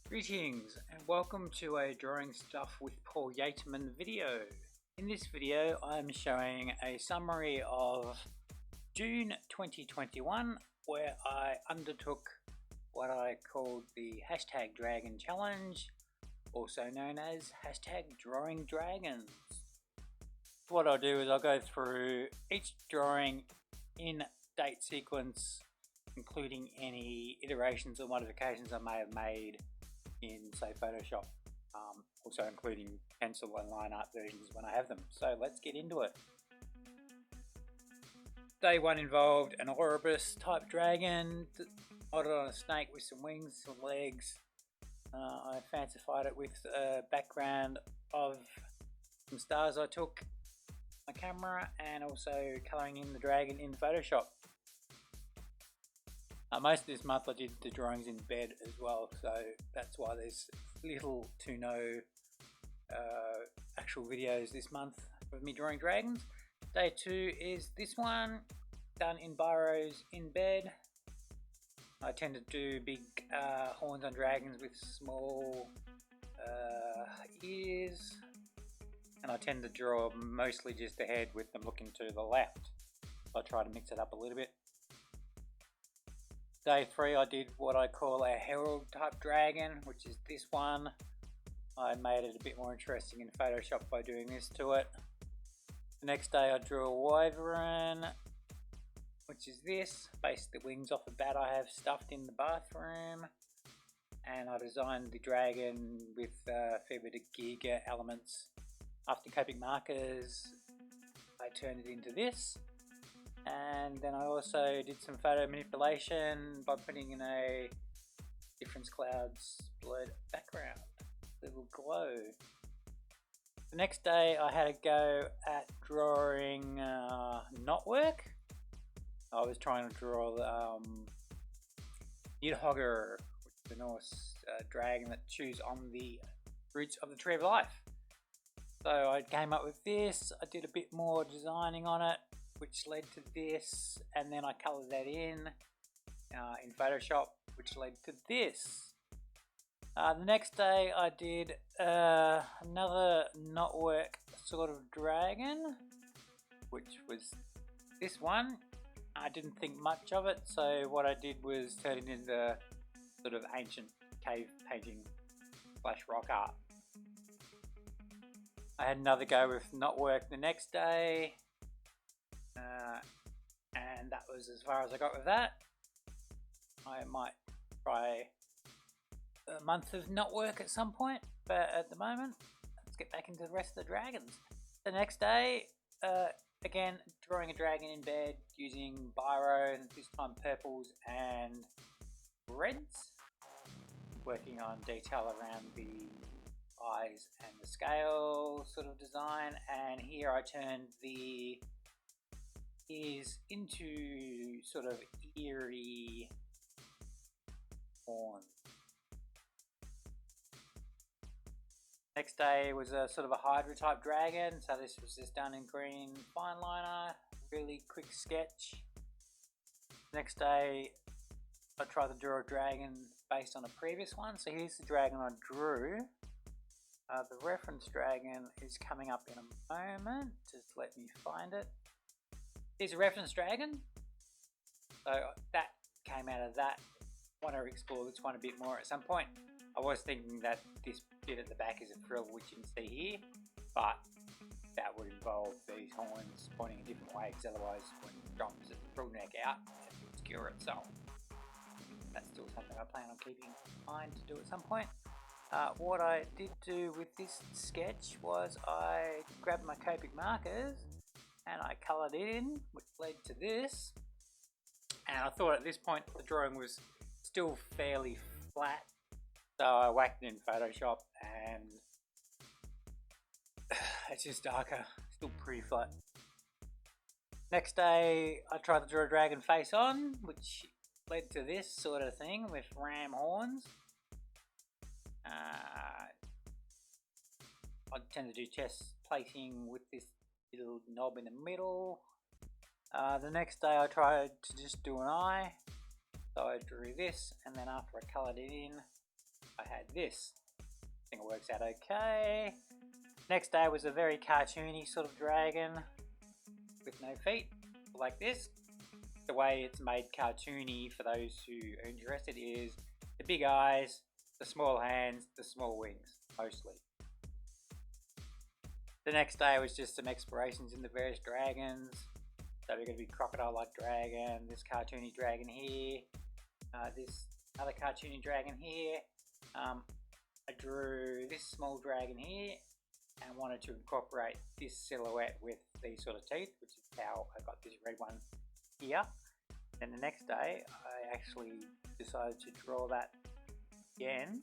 Greetings and welcome to a Drawing Stuff with Paul Yateman video. In this video I'm showing a summary of June 2021 where I undertook what I called the Hashtag Dragon Challenge, also known as Hashtag Drawing Dragons. What I'll do is I'll go through each drawing in date sequence, including any iterations or modifications I may have made in, say, Photoshop, also including pencil and line art versions when I have them. So let's get into it. Day one involved an Oribus type dragon modeled on a snake with some wings, some legs. I fancified it with a background of some stars I took my camera and also colouring in the dragon in Photoshop. Most of this month I did the drawings in bed as well, so that's why there's little to no actual videos this month of me drawing dragons. Day two is this one, done in biros in bed. I tend to do big horns on dragons with small ears, and I tend to draw mostly just the head with them looking to the left. I try to mix it up a little bit. Day three I did what I call a herald type dragon, which is this one. I made it a bit more interesting in Photoshop by doing this to it. The next day I drew a wyvern, which is this. Based the wings off a bat I have stuffed in the bathroom. And I designed the dragon with a fair bit of Giga elements. After Copic markers I turned it into this. And then I also did some photo manipulation by putting in a difference clouds blurred background, little glow. The next day I had a go at drawing knotwork. I was trying to draw Nidhogger, which is the Norse dragon that chews on the roots of the Tree of Life. So I came up with this, I did a bit more designing on it, which led to this, and then I coloured that in Photoshop, which led to this. The next day I did another knotwork sort of dragon, which was this one. I didn't think much of it, so what I did was turn it into sort of ancient cave painting / rock art. I had another go with knotwork the next day. And that was as far as I got with that. I might try a month of knotwork at some point, but at the moment, let's get back into the rest of the dragons. The next day, again, drawing a dragon in bed using biro, this time purples and reds. Working on detail around the eyes and the scale sort of design, and here I turned the ears into sort of eerie horn. Next day was a sort of a Hydra type dragon, so this was just done in green fine liner, really quick sketch. Next day I tried to draw a dragon based on a previous one, so here's the dragon I drew. The reference dragon is coming up in a moment, just let me find it. Here's a reference dragon, so that came out of that. I want to explore this one a bit more at some point. I was thinking that this bit at the back is a frill, which you can see here, but that would involve these horns pointing a different way, because otherwise when it drops the frill neck out, it will obscure itself. That's still something I plan on keeping in mind to do at some point. What I did do with this sketch was I grabbed my Copic markers and I coloured it in, which led to this. And I thought at this point the drawing was still fairly flat, so I whacked it in Photoshop and it's just darker, still pretty flat. Next day I tried to draw a dragon face on, which led to this sort of thing with ram horns. I tend to do chest plating with this little knob in the middle. The next day I tried to just do an eye, so I drew this, and then after I coloured it in I had this. I think it works out okay. Next day was a very cartoony sort of dragon with no feet, like this. The way it's made cartoony, for those who are interested, is the big eyes, the small hands, the small wings, mostly. The next day was just some explorations in the various dragons. So we're going to be crocodile-like dragon, this cartoony dragon here, this other cartoony dragon here. I drew this small dragon here and wanted to incorporate this silhouette with these sort of teeth, which is how I got this red one here. Then the next day I actually decided to draw that again,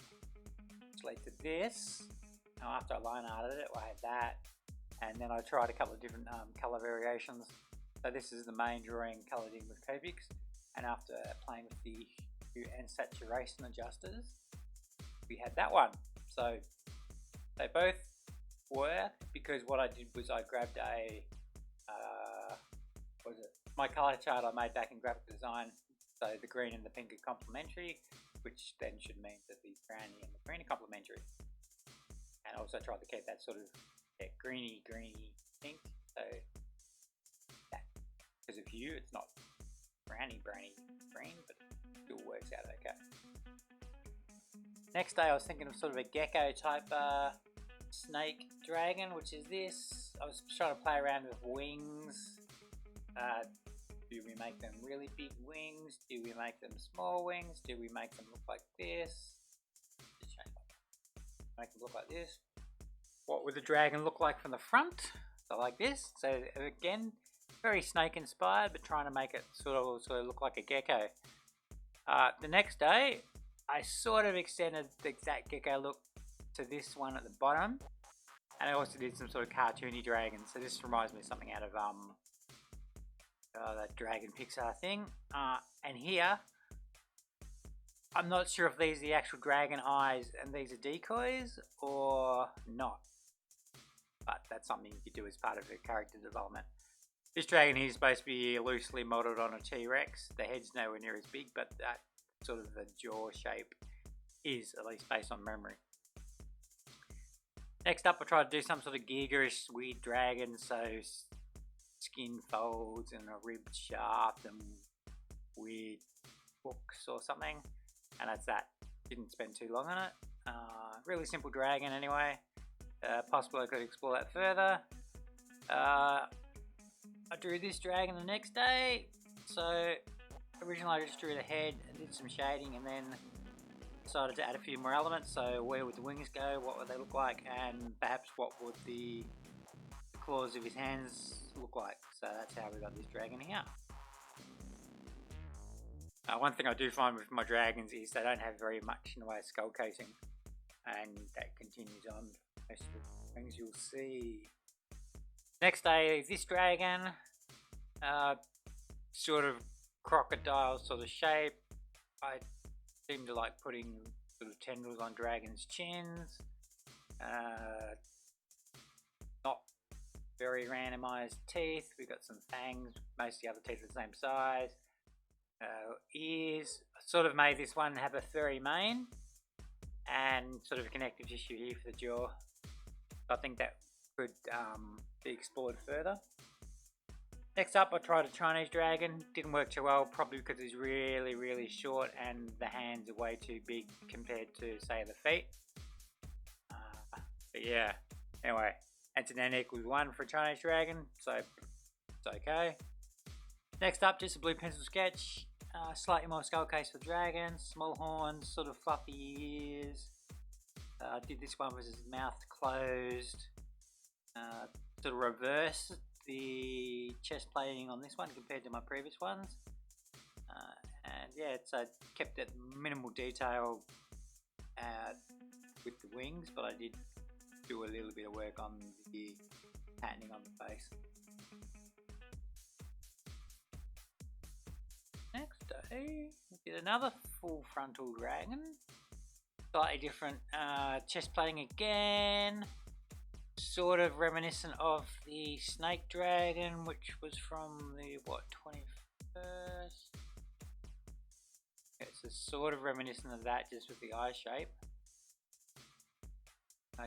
which led to this. Now after I line arted it, I had that, and then I tried a couple of different colour variations. So this is the main drawing coloured in with Copics, and after playing with the hue and saturation adjusters, we had that one. So they both worked, because what I did was I grabbed a what was it? My colour chart I made back in graphic design. So the green and the pink are complementary, which then should mean that the brownie and the green are complementary. And I also tried to keep that sort of greeny pink. So that, because of hue, it's not browny green, but it still works out okay. Next day I was thinking of sort of a gecko type snake dragon, which is this. I was trying to play around with wings. Do we make them really big wings? Do we make them small wings? Do we make them look like this? Make them look like this. What would the dragon look like from the front? So like this. So again, very snake inspired, but trying to make it sort of look like a gecko. The next day, I sort of extended the exact gecko look to this one at the bottom, and I also did some sort of cartoony dragon. So this reminds me of something out of that Dragon Pixar thing. And here, I'm not sure if these are the actual dragon eyes and these are decoys or not, but that's something you could do as part of the character development. This dragon here is supposed to be loosely modelled on a T-Rex. The head's nowhere near as big, but that sort of the jaw shape is, at least based on memory. Next up, I tried to do some sort of Giga-ish weird dragon, so skin folds and a ribbed shaft and weird hooks or something, and that's that. Didn't spend too long on it. Really simple dragon anyway. Possibly I could explore that further. I drew this dragon the next day. So originally I just drew the head and did some shading, and then decided to add a few more elements. So where would the wings go, what would they look like, and perhaps what would the claws of his hands look like. So that's how we got this dragon here. One thing I do find with my dragons is they don't have very much in the way of skull casing, and that continues on most of the things you'll see. Next day is this dragon, sort of crocodile sort of shape. I seem to like putting sort of tendrils on dragons' chins. Not very randomized teeth. We've got some fangs. Most of the other teeth are the same size. Ears. I sort of made this one have a furry mane and sort of a connective tissue here for the jaw. I think that could be explored further. Next up, I tried a Chinese dragon. Didn't work too well, probably because it's really short and the hands are way too big compared to, say, the feet. But yeah, anyway, that's an n equals 1 for a Chinese dragon, so it's okay. Next up, just a blue pencil sketch. Slightly more skull case for dragons, small horns, sort of fluffy ears. Did this one with his mouth closed. Sort of reverse the chest plating on this one compared to my previous ones. And yeah, so I kept it minimal detail with the wings, but I did do a little bit of work on the patterning on the face. Next day, we did another full frontal dragon. Slightly different chest plating again. Sort of reminiscent of the snake dragon, which was from the, 21st? Okay, so sort of reminiscent of that, just with the eye shape.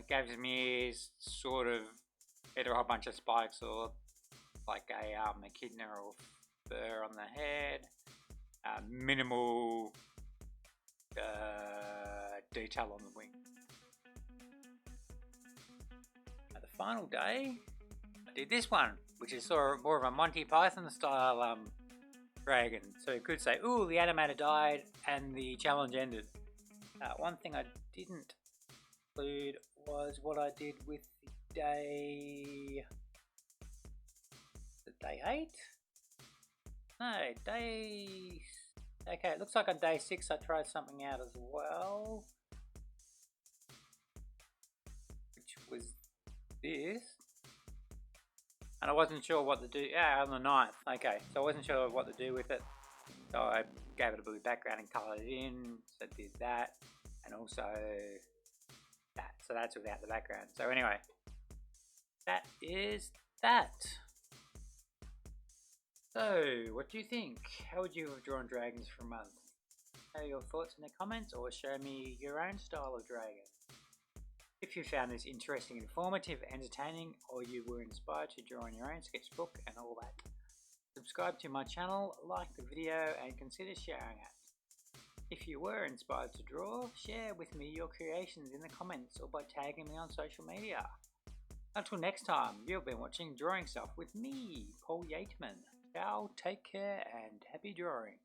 Gav's ears sort of either a whole bunch of spikes or like a echidna or fur on the head. Minimal detail on the wing. At the final day, I did this one, which is sort of more of a Monty Python style dragon. So you could say, ooh, the animator died and the challenge ended. One thing I didn't include was what I did with day 8? No, day... Okay, it looks like on day 6 I tried something out as well, which was this, and I wasn't sure what to do. Yeah, on the 9th. Okay, so I wasn't sure what to do with it, so I gave it a blue background and coloured it in. So I did that, and also that. So that's without the background. So anyway, that is that. So, what do you think? How would you have drawn dragons for a month? Share your thoughts in the comments or show me your own style of dragon. If you found this interesting, informative, entertaining, or you were inspired to draw in your own sketchbook and all that, subscribe to my channel, like the video, and consider sharing it. If you were inspired to draw, share with me your creations in the comments or by tagging me on social media. Until next time, you've been watching Drawing Stuff with me, Paul Yateman. Ciao, take care, and happy drawing.